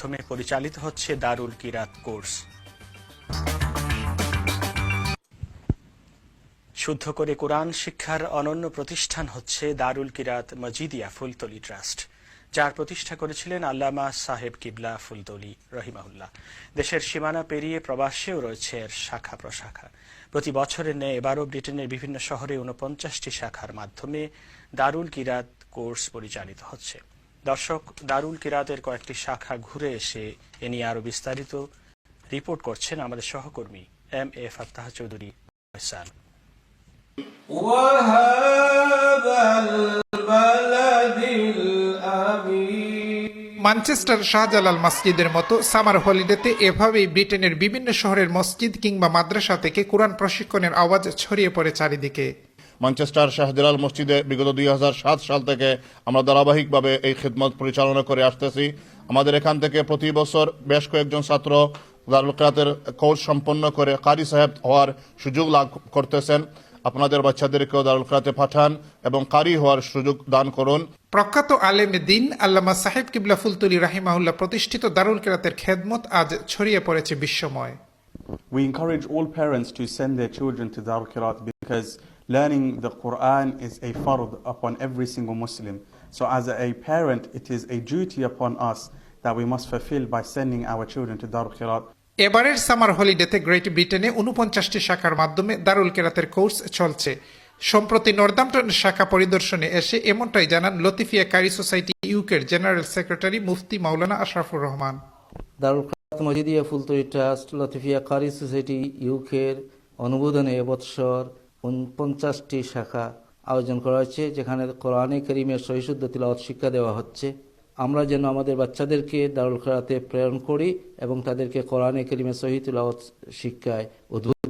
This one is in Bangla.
মাধ্যমে পরিচালিত হচ্ছে দারুল কিরাত কোর্স। শুদ্ধ করে কোরআন শিক্ষার অনন্য প্রতিষ্ঠান হচ্ছে দারুল কিরাত মজিদিয়া ফুলতলি ট্রাস্ট, যার প্রতিষ্ঠা করেছিলেন আল্লামা সাহেব কিবলা ফুলতলি রহিমাহুল্লাহ। দেশের সীমানা পেরিয়ে প্রবাসেও রয়েছে এর শাখা প্রশাখা। প্রতি বছরের ন্যায় এবারও ব্রিটেনের বিভিন্ন শহরে ৪৯টি শাখার মাধ্যমে দারুল কিরাত কোর্স পরিচালিত হচ্ছে। দর্শক, দারুল কিরাতের কয়েকটি শাখা ঘুরে এসে এ নিয়ে আরো বিস্তারিত রিপোর্ট করছেন আমাদের সহকর্মী MA Fattah Chowdhury. Manchester Shahjalal মসজিদের মতো সামার হলিডেতে এভাবেই ব্রিটেনের বিভিন্ন শহরের মসজিদ কিংবা মাদ্রাসা থেকে কোরআন প্রশিক্ষণের আওয়াজ ছড়িয়ে পড়ে চারিদিকে। ম্যানচেস্টার শাহজালাল মসজিদে বিগত ২০০৭ সাল থেকে আমরা ধারাবাহিকভাবে এই খিদমত পরিচালনা করে আসতেছি। আমাদের এখান থেকে প্রতি বছর বেশ কয়েকজন ছাত্র দারুল কিরাতের কোর্স সম্পন্ন করে কারি সাহেব হওয়ার সুযোগ লাভ করতেছেন। আপনাদের বাচ্চাদেরকেও দারুল কিরাতে পাঠান এবং কারি হওয়ার সুযোগ দান করুন। প্রখ্যাত আলেমে দ্বীন আল্লামা সাহেব কিবলা ফুলতলি রাহিমাহুল্লাহ প্রতিষ্ঠিত দারুল কিরাতের খেদমত আজ ছড়িয়ে পড়েছে বিশ্বময়। We encourage all parents to send their children to Darul Qirat because learning the Quran is a fard upon every single Muslim. So as a parent, it is a duty upon us that we must fulfill by sending our children to Darul Qirat. এবারের সামার হলিডেতে গ্রেট ব্রিটেনে ৪৯টি শাখার মাধ্যমে দারুল কিরাতের কোর্স চলছে। সম্প্রতি নর্দাম্পটন শাখা পরিদর্শনে এসে এমনটাই জানান লতিফিয়া কারি সোসাইটি ইউকের জেনারেল সেক্রেটারি মুফতি মাওলানা আশরাফুর রহমান। দারুল কিরাত মজিদিয়া ফুলতলি ট্রাস্ট লতিফিয়া কারি সোসাইটি ইউকের অনুমোদনে এবছর ৪৯টি শাখা আয়োজন করা হয়েছে, যেখানে কোরআনে কারীমের সহিশুদ্ধ তিলাওয়াত শিক্ষা দেওয়া হচ্ছে। আমরা যেন আমাদের বাচ্চাদেরকে দারুল কিরাতে প্রেরণ করি এবং তাদেরকে কোরআনে কারীমের সহিহ তিলাওয়াত শিক্ষায় উদ্বুদ্ধ